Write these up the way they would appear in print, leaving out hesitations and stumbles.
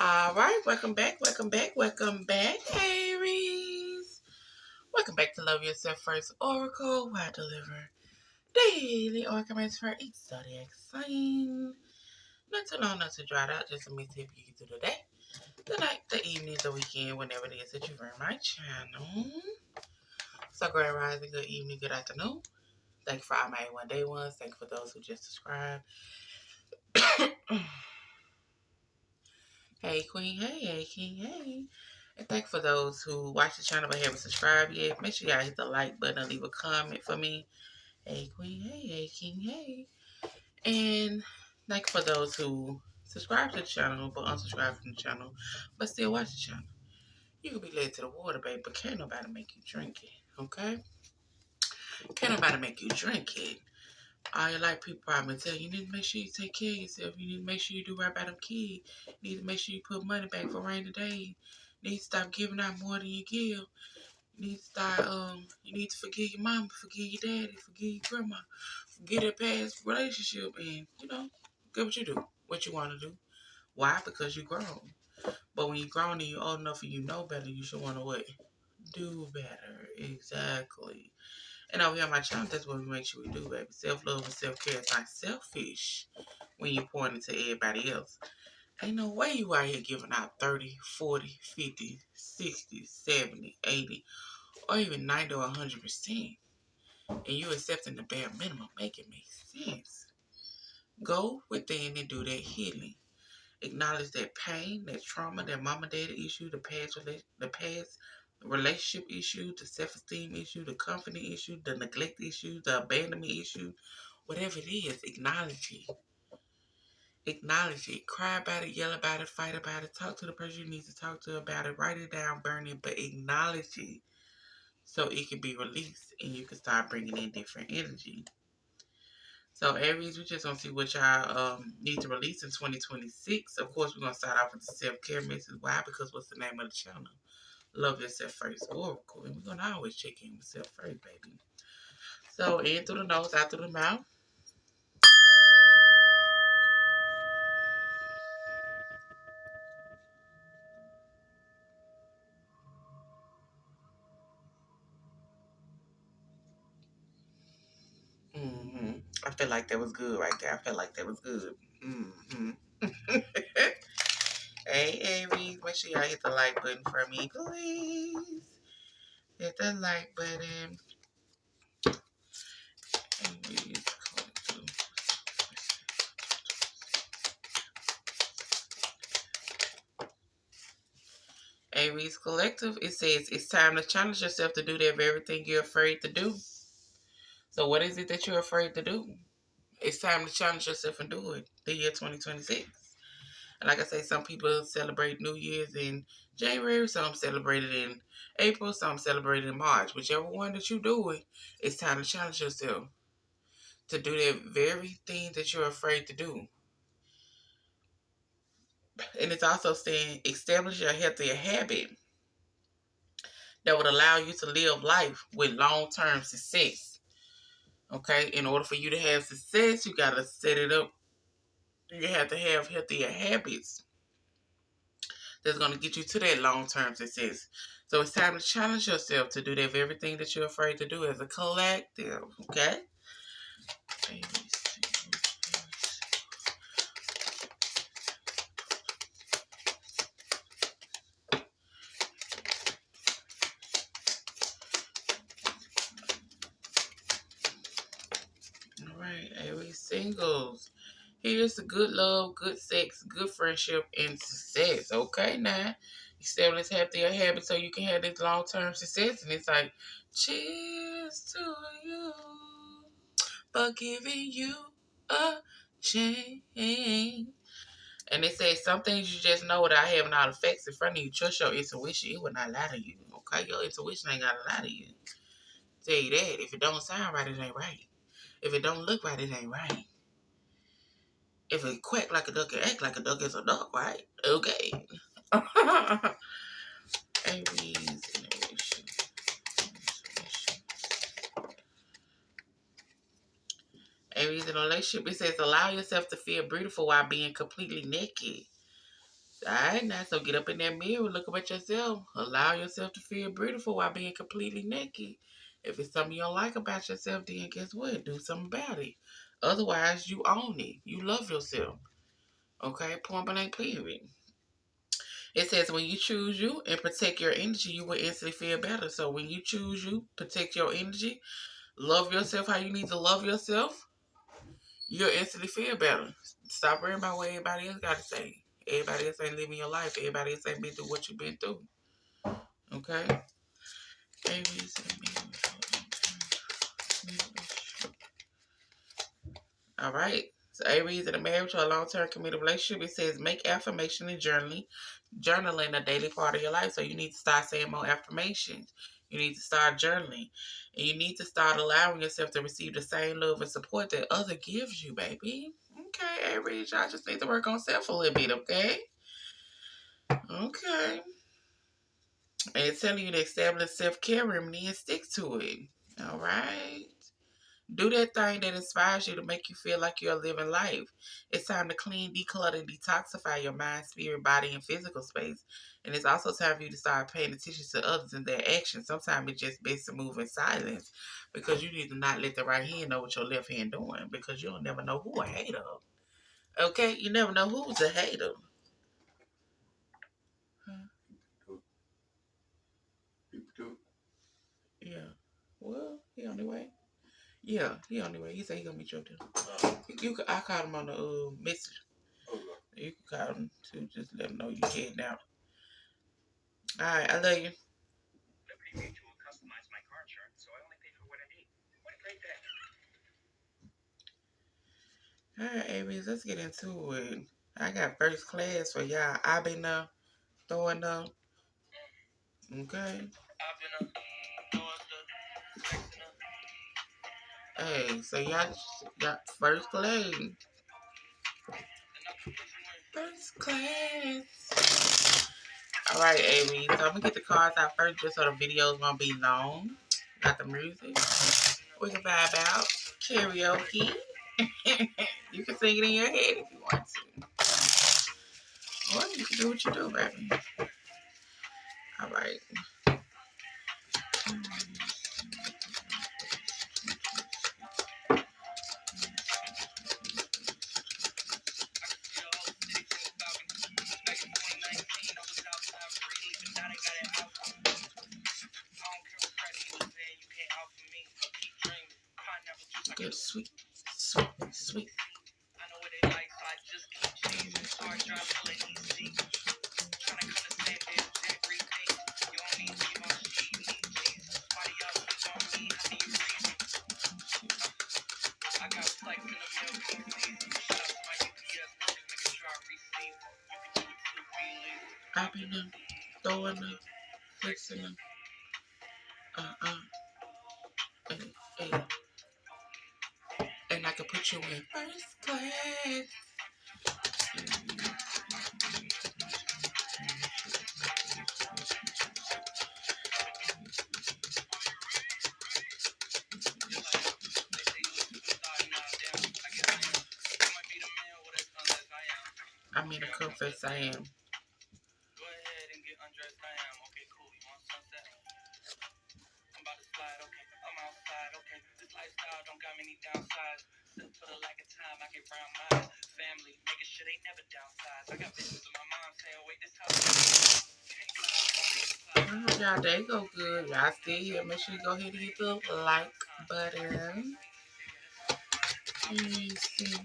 All right, welcome back, Aries. Welcome back to Love Yourself First Oracle, where I deliver daily oracles for each zodiac sign. Not too long, not too dried out, just a me tip you through the day, the night, the evening, the weekend, whenever it is that you run my channel. So, great rising, good evening, good afternoon. Thank you for all my A1 day ones. Thank you for those who just subscribed. Hey, Queen. Hey, King. Hey. And thank you for those who watch the channel but haven't subscribed yet. Make sure y'all hit the like button and leave a comment for me. Hey, Queen. Hey, King. Hey. And thank you for those who subscribe to the channel but unsubscribe from the channel but still watch the channel. You can be led to the water, babe, but can't nobody make you drink it. Okay? Can't nobody make you drink it. All your life people probably tell you, you need to make sure you take care of yourself. You need to make sure you do right by them kids. You need to make sure you put money back for rainy days. You need to stop giving out more than you give. You need to start, you need to forgive your mama, forgive your daddy, forgive your grandma, forgive that past relationship, and, get what you do, what you want to do. Why? Because you're grown. But when you're grown and you're old enough and you know better, you should want to what? Do better. Exactly. And over here on my channel, that's what we make sure we do, baby. Self-love and self-care is not selfish when you're pouring into everybody else. Ain't no way you out here giving out 30, 40, 50, 60, 70, 80, or even 90 or 100%. And you accepting the bare minimum. Make it make sense. Go within and do that healing. Acknowledge that pain, that trauma, that mama daddy issue, the past relationship issue, the self-esteem issue, the confidence issue, the neglect issue, the abandonment issue, whatever it is, acknowledge it. Acknowledge it. Cry about it, yell about it, fight about it, talk to the person you need to talk to about it, write it down, burn it, but acknowledge it so it can be released and you can start bringing in different energy. So Aries, we just gonna see what y'all need to release in 2026. Of course, we're gonna start off with the self-care message. Why? Because what's the name of the channel? Love Yourself First Oracle. And we're gonna always check in with self first, baby. So in through the nose, out through the mouth. Mm-hmm. I feel like that was good right there. I feel like that was good. Mm-hmm. Hey, Aries, make sure y'all hit the like button for me, please. Hit the like button. Aries, Aries Collective, it says it's time to challenge yourself to do that very thing you're afraid to do. So what is it that you're afraid to do? It's time to challenge yourself and do it. The year 2026. And like I say, some people celebrate New Year's in January, some celebrate it in April, some celebrate it in March. Whichever one that you do it, it's time to challenge yourself to do that very thing that you're afraid to do. And it's also saying establish a healthier habit that would allow you to live life with long-term success. Okay? In order for you to have success, you got to set it up. You have to have healthier habits that's going to get you to that long-term success. So it's time to challenge yourself to do that very thing that you're afraid to do as a collective. Okay? All right, Aries singles. Here's the good love, good sex, good friendship, and success. Okay, now establish healthier habits so you can have this long-term success. And it's like, cheers to you for giving you a chance. And they say some things you just know without having all the facts in front of you. Trust your intuition; it will not lie to you. Okay, your intuition ain't gotta lie to you. Tell you that if it don't sound right, it ain't right. If it don't look right, it ain't right. If it quack like a duck and act like a duck, it's a duck, right? Okay. Aries generation. Aries in a relationship, it says allow yourself to feel beautiful while being completely naked. Alright, now so get up in that mirror, look up at yourself. Allow yourself to feel beautiful while being completely naked. If it's something you don't like about yourself, then guess what? Do something about it. Otherwise, you own it. You love yourself. Okay? Point blank period. It says when you choose you and protect your energy, you will instantly feel better. So when you choose you, protect your energy, love yourself how you need to love yourself, you'll instantly feel better. Stop worrying about what everybody else got to say. Everybody else ain't living your life. Everybody else ain't been through what you've been through. Okay? Aries All right. So Aries in a marriage or a long-term committed relationship, it says make affirmation and journaling a daily part of your life. So you need to start saying more affirmations. You need to start journaling. And you need to start allowing yourself to receive the same love and support that other gives you, baby. Okay, Aries, y'all just need to work on self a little bit, okay? Okay. And it's telling you to establish self-care remedy and stick to it. All right. Do that thing that inspires you to make you feel like you're living life. It's time to clean, declutter, and detoxify your mind, spirit, body, and physical space. And it's also time for you to start paying attention to others and their actions. Sometimes it's just best to move in silence because you need to not let the right hand know what your left hand doing because you'll never know who a hater. Okay? You never know who's a hater. Yeah. Well, he on the way. Yeah, he on the way. He said he gonna meet you up there. I called him on the message. You can call him to just let him know you heading out. All right, I love you. All right, Aries, let's get into it. I got first class for y'all. I've been throwing up. Okay. Hey, so y'all got first class. First class. All right, Aries. So I'm gonna get the cards out first, just so the videos won't be long. Got the music. We can vibe out. Karaoke. You can sing it in your head if you want to. Or you can do what you do, baby. All right. Good, sweet, sweet, sweet. I've been throwing up, fixing them. Uh, and, and, and I can put you in first class. I mean, a confess I am. I hope y'all day go good. Y'all still here. Make sure you go ahead and hit the like button. Let me see.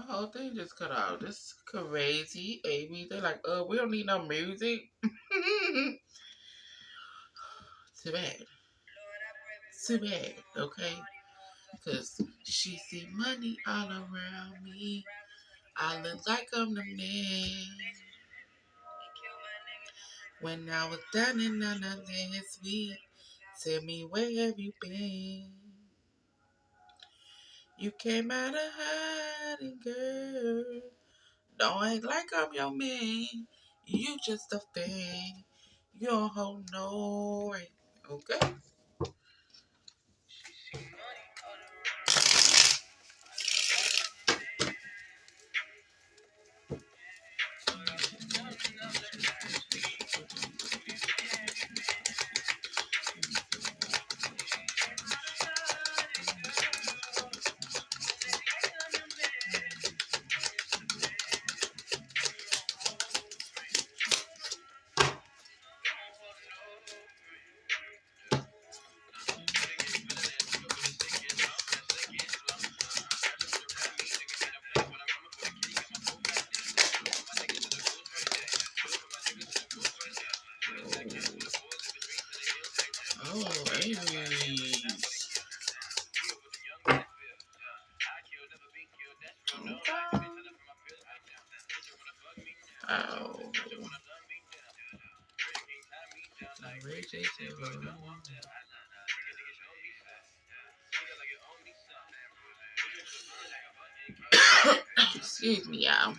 whole thing just cut out. This is crazy, Amy. They're like, we don't need no music. Too bad. Too bad, okay? Because she see money all around me. I look like I'm the man. When I was down and none of this week, tell me where have you been? You came out of hiding, girl. Don't act like I'm your man. You just a fan. You don't hold no rank. Okay? Oh, Aries. Okay. Oh. Ray J said, excuse me, y'all.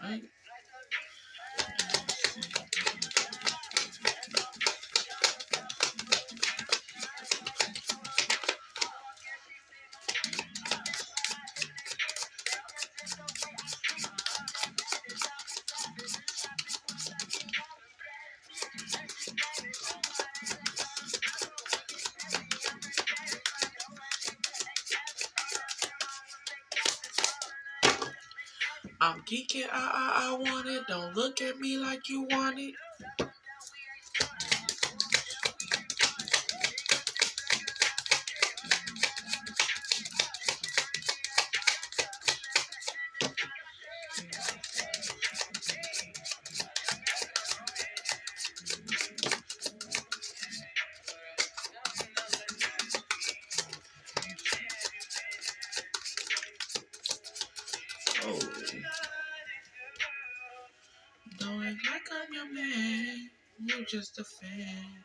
Right? I'm geeking, I want it. Don't look at me like you want it. Oh. Don't act like I'm your man. You just a fan.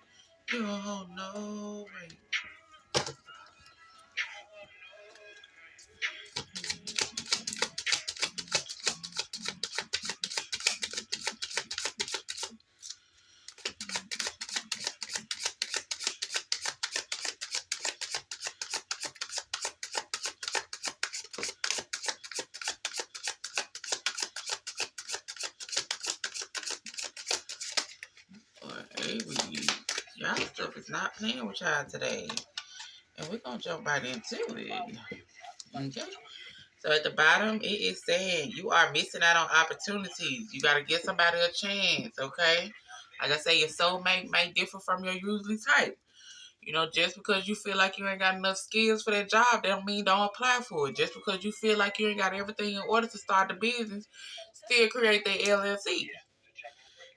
You don't hold no weight. But Aries, y'all stuff is not playing with y'all today. And we're going to jump right into it. Okay? So at the bottom, it is saying you are missing out on opportunities. You got to give somebody a chance, okay? Like I say, your soulmate may differ from your usually type. You know, just because you feel like you ain't got enough skills for that job, that don't mean don't apply for it. Just because you feel like you ain't got everything in order to start the business, still create that LLC.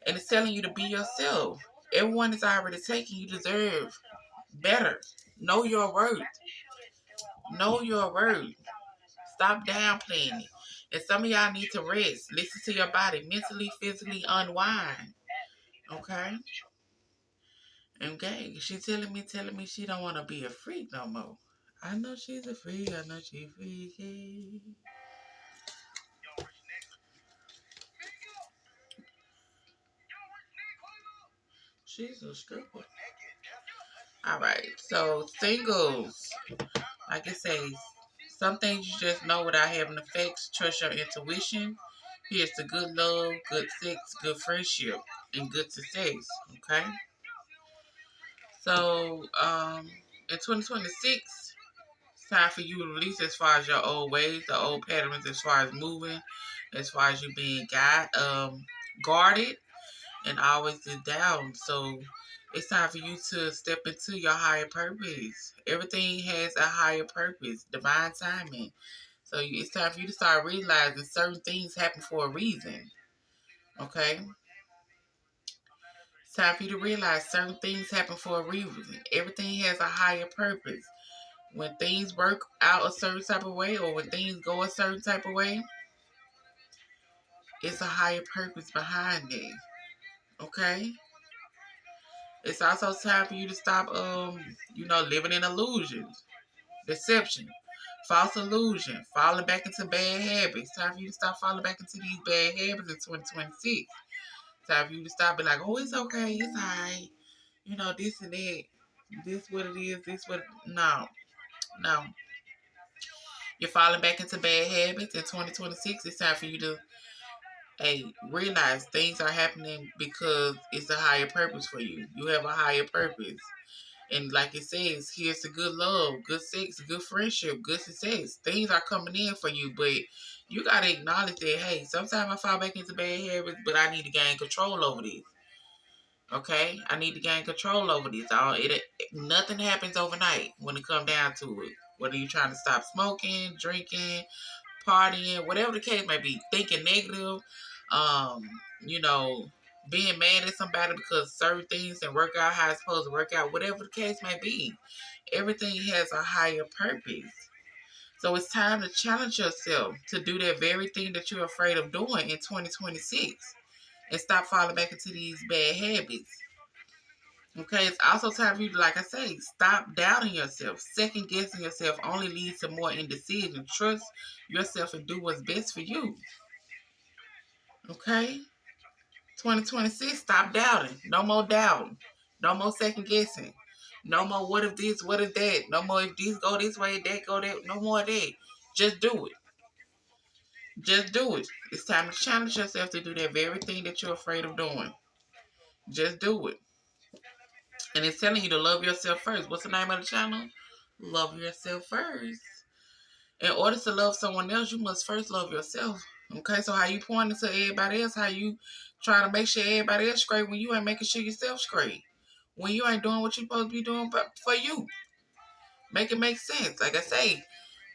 And it's telling you to be yourself. Everyone is already taking. You deserve better. Know your worth. Know your worth. Stop downplaying it. And some of y'all need to rest. Listen to your body. Mentally, physically unwind. Okay? Okay. She telling me she don't want to be a freak no more. I know she's a freak. I know she's freaky. She's a stripper. All right. So singles, like it says, some things you just know without having effects. Trust your intuition. Here's the good love, good sex, good friendship, and good success. Okay. So in 2026, it's time for you to release as far as your old ways, the old patterns, as far as moving, as far as you being guarded. and always the down. So it's time for you to step into your higher purpose. Everything has a higher purpose, divine timing. So it's time for you to start realizing certain things happen for a reason. Okay? It's time for you to realize certain things happen for a reason. Everything has a higher purpose. When things work out a certain type of way or when things go a certain type of way, it's a higher purpose behind it. Okay? It's also time for you to stop living in illusions, deception, false illusion, falling back into bad habits. Time for you to stop falling back into these bad habits in 2026. Time for you to stop being like, oh, it's okay, it's alright. This and that. This what it is, this what no. No. You're falling back into bad habits in 2026. It's time for you to realize things are happening because it's a higher purpose for you. You have a higher purpose. And like it says, here's the good love, good sex, good friendship, good success. Things are coming in for you, but you got to acknowledge that, hey, sometimes I fall back into bad habits, but I need to gain control over this. Okay? I need to gain control over this. Nothing happens overnight when it comes down to it. Whether you're trying to stop smoking, drinking, partying, whatever the case may be, thinking negative, um, you know, being mad at somebody because certain things didn't work out how it's supposed to work out, whatever the case may be, everything has a higher purpose. So it's time to challenge yourself to do that very thing that you're afraid of doing in 2026 and stop falling back into these bad habits. Okay, it's also time for you to, like I say, stop doubting yourself. Second guessing yourself only leads to more indecision. Trust yourself and do what's best for you. Okay? 2026, stop doubting. No more doubting. No more second guessing. No more what if this, what if that. No more if this go this way, that go that. No more of that. Just do it. Just do it. It's time to challenge yourself to do that very thing that you're afraid of doing. Just do it. And it's telling you to love yourself first. What's the name of the channel? Love yourself first. In order to love someone else, you must first love yourself. Okay, so how you pointing to everybody else, how you trying to make sure everybody else straight when you ain't making sure yourself straight. When you ain't doing what you're supposed to be doing for you. Make it make sense. Like I say,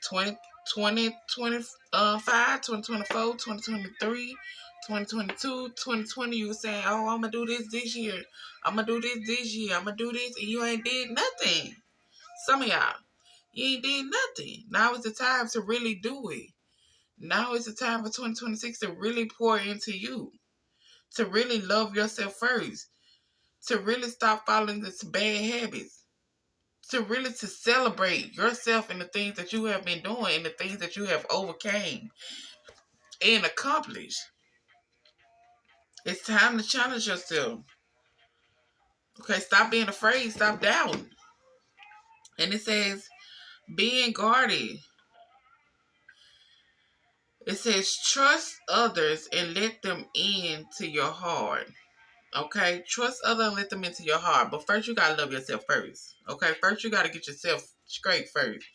2025, 2024, 2023, 2022, 2020, you were saying, oh, I'm going to do this year. I'm going to do this year. I'm going to do this. And you ain't did nothing. Some of y'all, you ain't did nothing. Now is the time to really do it. Now is the time for 2026 to really pour into you. To really love yourself first. To really stop following this bad habits. To really to celebrate yourself and the things that you have been doing and the things that you have overcame and accomplished. It's time to challenge yourself. Okay, stop being afraid. Stop doubting. And it says, being guarded. It says, trust others and let them into your heart. Okay? Trust others and let them into your heart. But first, you got to love yourself first. Okay? First, you got to get yourself straight first.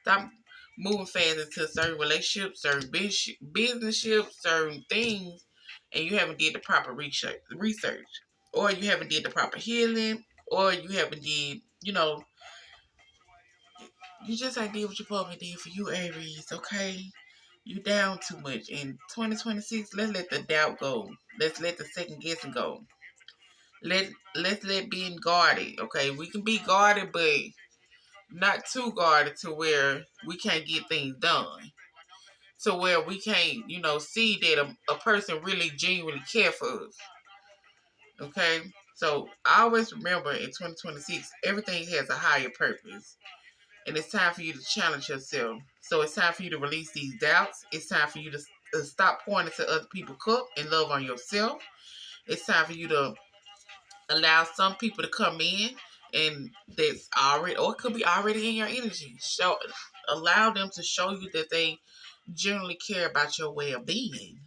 Stop moving fast into certain relationships, certain business, certain things, and you haven't did the proper research. Or you haven't did the proper healing. Or you haven't did, you just ain't did what you're supposed to do for you, Aries, okay? You down too much. In 2026, let's let the doubt go. Let's let the second guessing go. Let's let being guarded. Okay, we can be guarded, but not too guarded to where we can't get things done. To where we can't, see that a person really genuinely care for us. Okay, so I always remember in 2026, everything has a higher purpose. And it's time for you to challenge yourself. So it's time for you to release these doubts. It's time for you to stop pointing to other people's cup and love on yourself. It's time for you to allow some people to come in and that's already, or it could be already in your energy. Allow them to show you that they generally care about your way of being.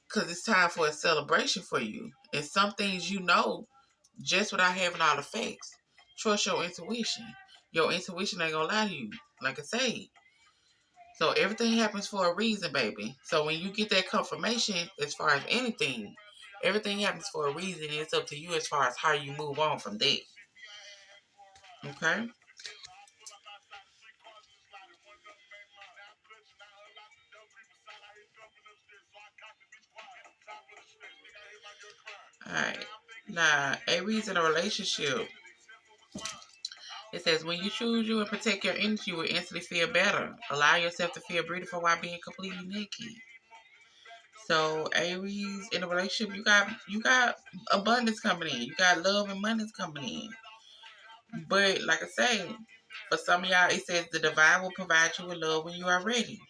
Because it's time for a celebration for you. And some things just without having all the facts. Trust your intuition. Your intuition ain't gonna lie to you. Like I say. So everything happens for a reason, baby. So when you get that confirmation as far as anything, Everything happens for a reason. It's up to you as far as how you move on from that. Okay? Alright. Now, Aries in a relationship. It says, when you choose you and protect your energy, you will instantly feel better. Allow yourself to feel beautiful while being completely naked. So Aries in a relationship, you got abundance coming in. You got love and money's coming in. But like I say, for some of y'all, it says the divine will provide you with love when you are ready.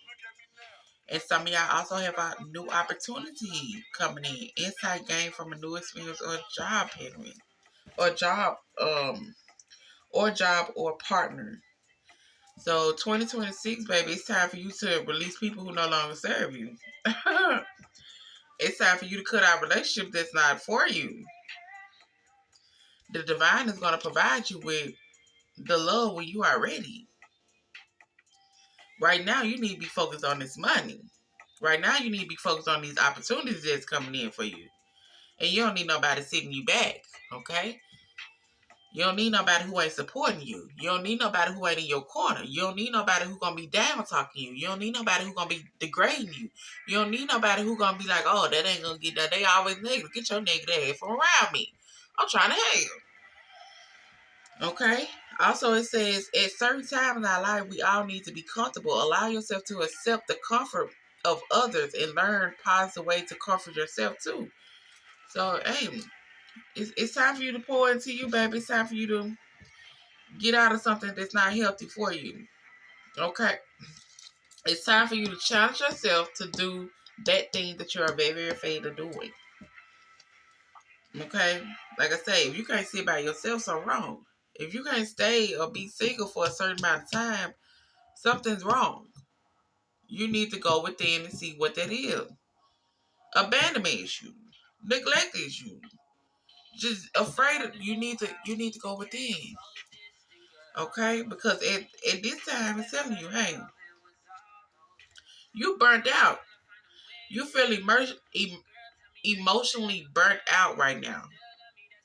And some of y'all also have a new opportunity coming in. Insight gained from a new experience or job pattern. Or job or partner. So 2026, baby, it's time for you to release people who no longer serve you. It's time for you to cut out relationships that's not for you. The divine is going to provide you with the love when you are ready. Right now, you need to be focused on this money. Right now, you need to be focused on these opportunities that's coming in for you. And you don't need nobody sitting you back, okay? You don't need nobody who ain't supporting you. You don't need nobody who ain't in your corner. You don't need nobody who gonna be down talking you. You don't need nobody who gonna be degrading you. You don't need nobody who gonna be like, oh, that ain't gonna get that. They always negative. Get your negative ass from around me. I'm trying to help. Okay? Also, it says, at certain times in our life, we all need to be comfortable. Allow yourself to accept the comfort of others and learn positive ways to comfort yourself too. So, hey, it's time for you to pour into you, baby. It's time for you to get out of something that's not healthy for you. Okay? It's time for you to challenge yourself to do that thing that you're very, very afraid of doing. Okay? Like I say, if you can't sit by yourself, something's wrong. If you can't stay or be single for a certain amount of time, something's wrong. You need to go within and see what that is. Abandonment issue, neglect issue, just afraid of you need to go within. Okay? Because at this time it's telling you, hey, you burnt out. You feel emotionally burnt out right now.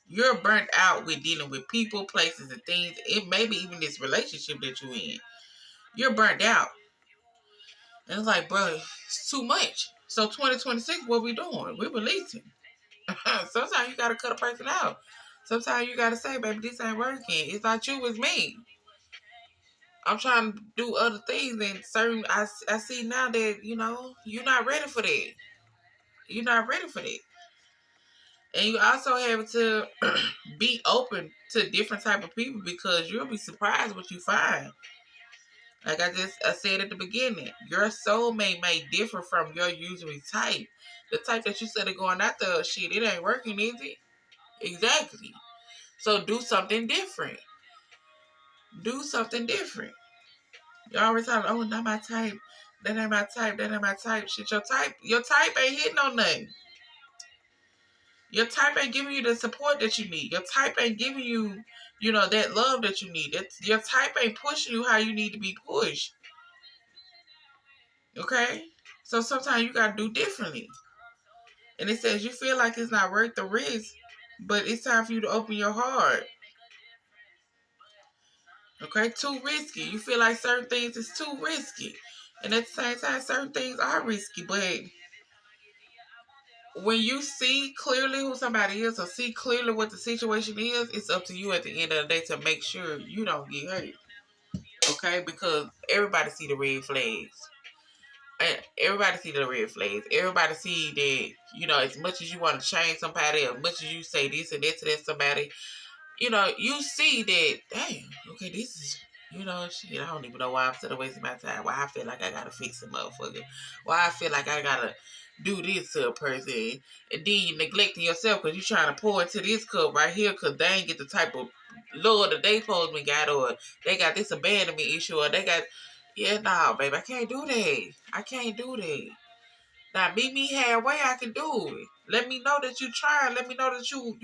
You're burnt out with dealing with people, places, and things. It may be even this relationship that you're in. You're burnt out. And it's like, bro, it's too much. So 2026, what we doing? We're releasing. Sometimes you gotta cut a person out. Sometimes you gotta say, baby, this ain't working. It's not you, it's me. I'm trying to do other things, and certain I see now that you're not ready for that. You're not ready for that. And you also have to be open to different type of people because you'll be surprised what you find. Like I said at the beginning, your soulmate may differ from your usual type. The type that you said are going after shit, it ain't working, is it? Exactly. So do something different. Do something different. You always have, oh, not my type. That ain't my type. That ain't my type. Shit, your type ain't hitting on nothing. Your type ain't giving you the support that you need. Your type ain't giving you, that love that you need. Your type ain't pushing you how you need to be pushed. Okay? So sometimes you got to do differently. And it says you feel like it's not worth the risk, but it's time for you to open your heart. Okay? Too risky. You feel like certain things is too risky. And at the same time, certain things are risky, but when you see clearly who somebody is or see clearly what the situation is, it's up to you at the end of the day to make sure you don't get hurt. Okay? Because everybody see the red flags. And everybody see the red flags. Everybody see that, as much as you want to change somebody, as much as you say this and that to that somebody, you see that, damn, okay, this is, shit, I don't even know why I'm still wasting my time. Why I feel like I gotta fix a motherfucker. Why I feel like I gotta do this to a person. And then you neglecting yourself because you trying to pour into this cup right here because they ain't get the type of love that they supposed to got, or they got this abandonment issue, or they got, yeah, nah, baby, I can't do that. I can't do that. Now, meet me halfway, I can do it. Let me know that you trying. Let me know that you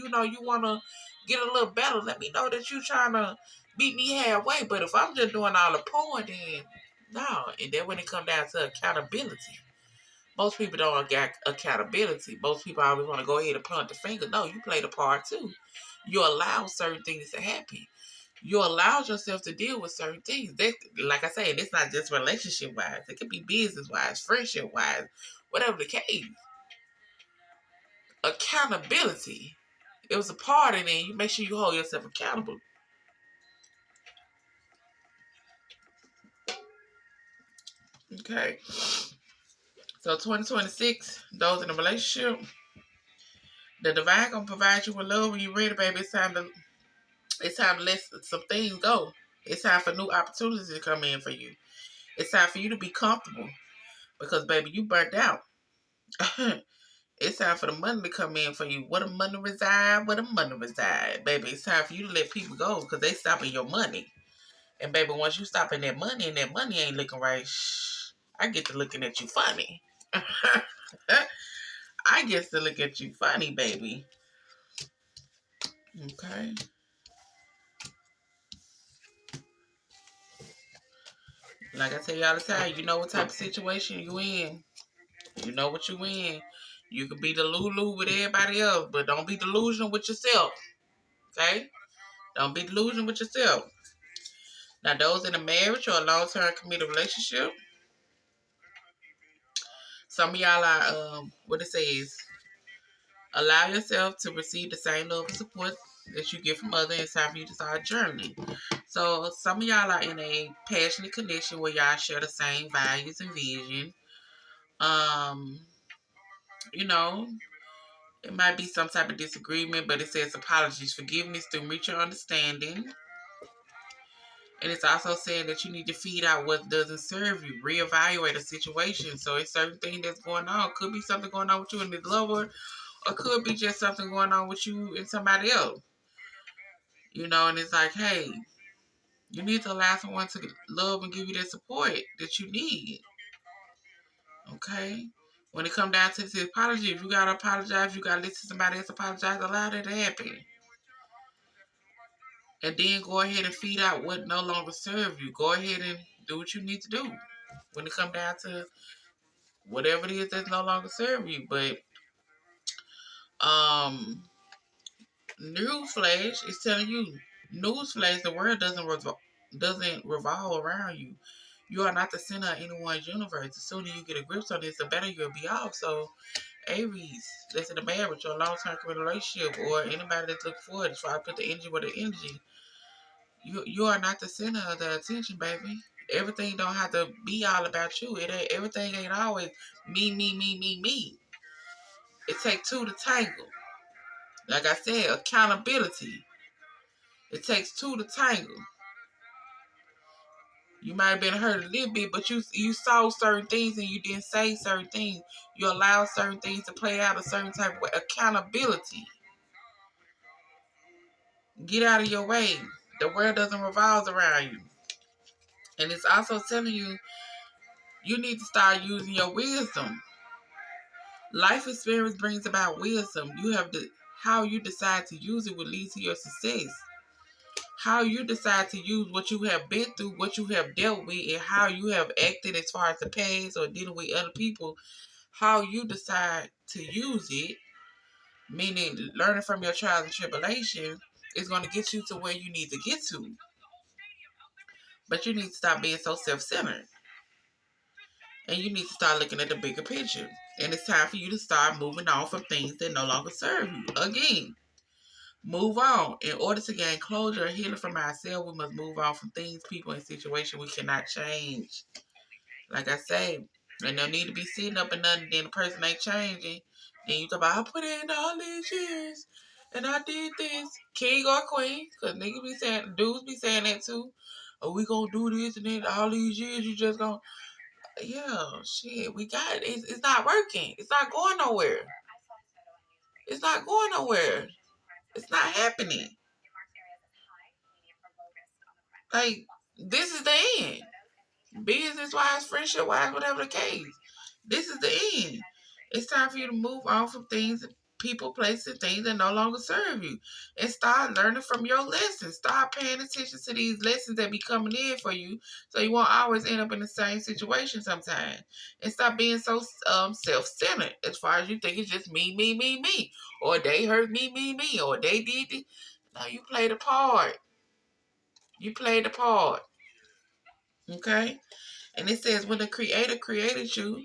want to get a little better. Let me know that you trying to meet me halfway. But if I'm just doing all the pouring, then no. And then when it come down to accountability, Most people don't get accountability. Most people always want to go ahead and point the finger. No, you played a part too. You allow certain things to happen. You allow yourself to deal with certain things. That, like I said, it's not just relationship wise. It could be business wise, friendship wise, whatever the case. Accountability. It was a part in it. You make sure you hold yourself accountable. Okay. So 2026, those in a relationship, the divine gonna provide you with love when you're ready, baby. It's time to let some things go. It's time for new opportunities to come in for you. It's time for you to be comfortable because, baby, you burnt out. It's time for the money to come in for you. Where the money reside, where the money reside. Baby, it's time for you to let people go because they stopping your money. And, baby, once you stopping that money and that money ain't looking right, I get to looking at you funny. I get to look at you funny, baby. Okay. Like I tell you all the time, you know what type of situation you in. You know what you in. You can be the Lulu with everybody else, but don't be delusional with yourself. Okay? Don't be delusional with yourself. Now, those in a marriage or a long-term committed relationship, some of y'all are, what it says, allow yourself to receive the same love and support that you get from others. It's time for you to start journaling. So, some of y'all are in a passionate connection where y'all share the same values and vision. Um, you know, it might be some type of disagreement, but it says apologies, forgiveness through mutual understanding. And it's also saying that you need to feed out what doesn't serve you, reevaluate a situation. So it's certain thing that's going on. Could be something going on with you and this lover, or could be just something going on with you and somebody else. And it's like, hey, you need to allow someone to love and give you the support that you need. Okay? When it comes down to the apology, if you gotta apologize, you gotta listen to somebody else apologize, allow that to happen. And then go ahead and feed out what no longer serves you. Go ahead and do what you need to do when it comes down to whatever it is that's no longer serving you. But um, newsflash is telling you, newsflash, the world doesn't revolve around you. You are not the center of anyone's universe. The sooner you get a grip on this, the better you'll be off. So, Aries, that's in a marriage or a long-term relationship, or anybody that's looking forward to try to put the energy with the energy. You are not the center of the attention, baby. Everything don't have to be all about you. Everything ain't always me, me, me, me, me. It takes two to tangle. Like I said, accountability. It takes two to tangle. You might have been hurt a little bit, but you saw certain things and you didn't say certain things. You allowed certain things to play out a certain type of way. Accountability. Get out of your way. The world doesn't revolve around you. And it's also telling you, you need to start using your wisdom. Life experience brings about wisdom. How you decide to use it will lead to your success. How you decide to use what you have been through, what you have dealt with, and how you have acted as far as the past or dealing with other people, how you decide to use it, meaning learning from your trials and tribulations, is going to get you to where you need to get to. But you need to stop being so self-centered. And you need to start looking at the bigger picture. And it's time for you to start moving on from things that no longer serve you. Again, move on. In order to gain closure and healing from ourselves, we must move on from things, people, and situations we cannot change. Like I say, and no need to be sitting up and nothing, then the person ain't changing. Then you talk about, I put in all these years, and I did this. King or queen, because niggas be saying, dudes be saying that too. Oh, we gonna do this, and then all these years you just gonna, yeah, shit, we got it. It's not working. It's not going nowhere. It's not going nowhere. It's not happening. Like, this is the end. Business wise, friendship wise, whatever the case. This is the end. It's time for you to move on from things people, places, things that no longer serve you. And start learning from your lessons. Start paying attention to these lessons that be coming in for you so you won't always end up in the same situation sometimes. And stop being so self-centered as far as you think it's just me, me, me, me. Or they hurt me, me, me. Or they did this. No, you played a part. You played the part. Okay? And it says when the creator created you,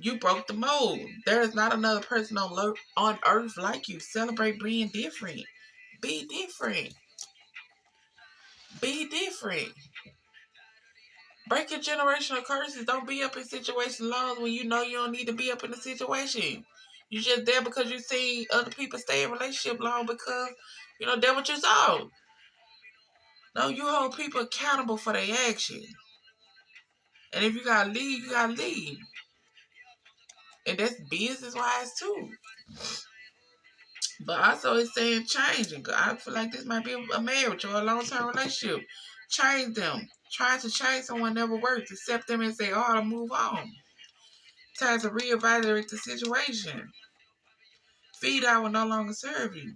you broke the mold. There is not another person on earth like you. Celebrate being different. Be different. Be different. Break your generational curses. Don't be up in situations long when you know you don't need to be up in the situation. You just there because you see other people stay in relationship long because that's what you saw. No, you hold people accountable for their actions. And if you gotta leave, you gotta leave. And that's business wise too. But also it's saying changing. I feel like this might be a marriage or a long-term relationship. Change them. Trying to change someone never works. Accept them and say, oh, to move on. Time to reevaluate the situation. Feed out will no longer serve you.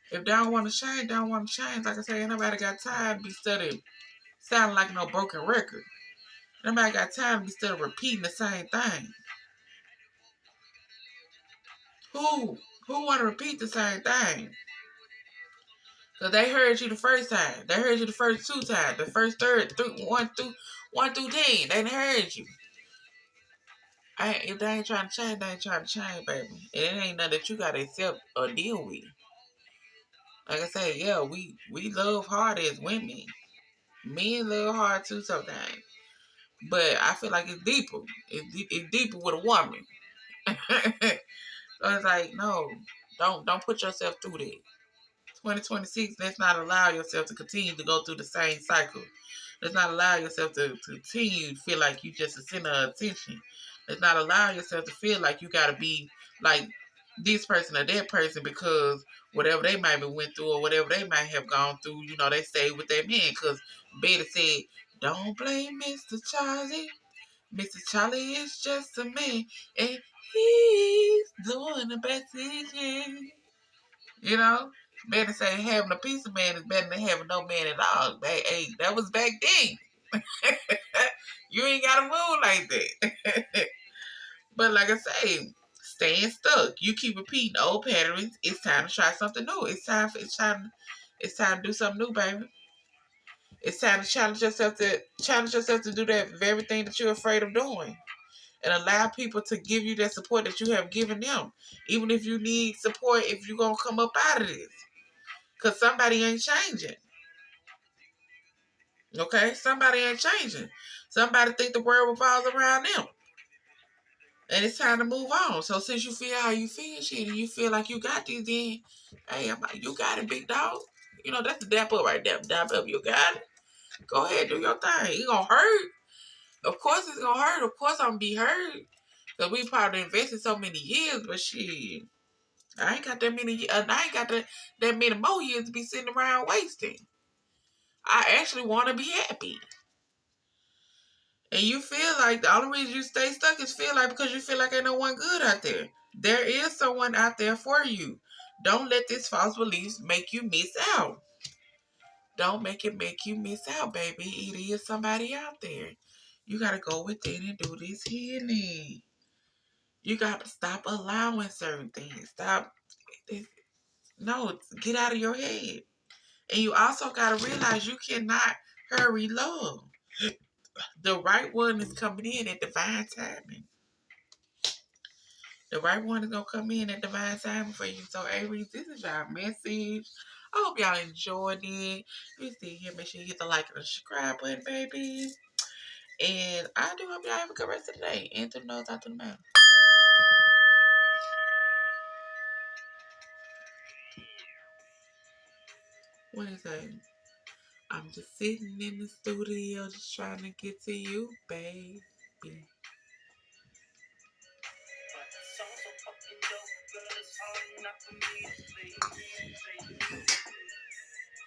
If they don't want to change, they don't want to change. Like I say, ain't nobody got time to be studying, sounding like no broken record. Nobody got time to be studying repeating the same thing. Who? Who want to repeat the same thing? Cause they heard you the first time. They heard you the first two times. The first third through one through 10. They heard you. If they ain't trying to change, they ain't trying to change, baby. And it ain't nothing that you gotta accept or deal with. Like I say, yeah, we love hard as women. Men love hard too sometimes. But I feel like it's deeper. It's deeper with a woman. So it's like, no, don't put yourself through that. 2026, let's not allow yourself to continue to go through the same cycle. Let's not allow yourself to continue to feel like you just a center of attention. Let's not allow yourself to feel like you gotta be like this person or that person because whatever they might have went through or whatever they might have gone through, they stay with their man. Because Betty said, don't blame Mr. Charlie. Mr. Charlie is just a man and he's doing the best he can. You know? Better say having a piece of man is better than having no man at all. That was back then. You ain't gotta move like that. But like I say, staying stuck. You keep repeating old patterns. It's time to try something new. It's time to do something new, baby. It's time to challenge yourself to do that very thing that you're afraid of doing. And allow people to give you that support that you have given them. Even if you need support, if you're gonna come up out of this. Because somebody ain't changing. Okay? Somebody ain't changing. Somebody think the world revolves around them. And it's time to move on. So since you feel how you feel, shit, and you feel like you got this, then, hey, you got it, big dog. That's the dap up right there. Dap up, you got it. Go ahead, do your thing. It's going to hurt. Of course it's going to hurt. Of course I'm going to be hurt. Because we probably invested so many years, but shit. I ain't got that many. I ain't got that many more years to be sitting around wasting. I actually want to be happy. And you feel like the only reason you stay stuck is because you feel like ain't no one good out there. There is someone out there for you. Don't let this false beliefs make you miss out. Don't make it make you miss out, baby. It is somebody out there. You gotta go within and do this healing. You gotta stop allowing certain things. Stop. No, get out of your head. And you also gotta realize you cannot hurry love. The right one is coming in at divine timing. The right one is gonna come in at divine timing for you. So Aries, this is your message. I hope y'all enjoyed it. If you still here, make sure you hit the like and the subscribe button, baby. And I do hope y'all have a good rest of the day. In through the nose, out through the mouth. What is that? I'm just sitting in the studio just trying to get to you, baby.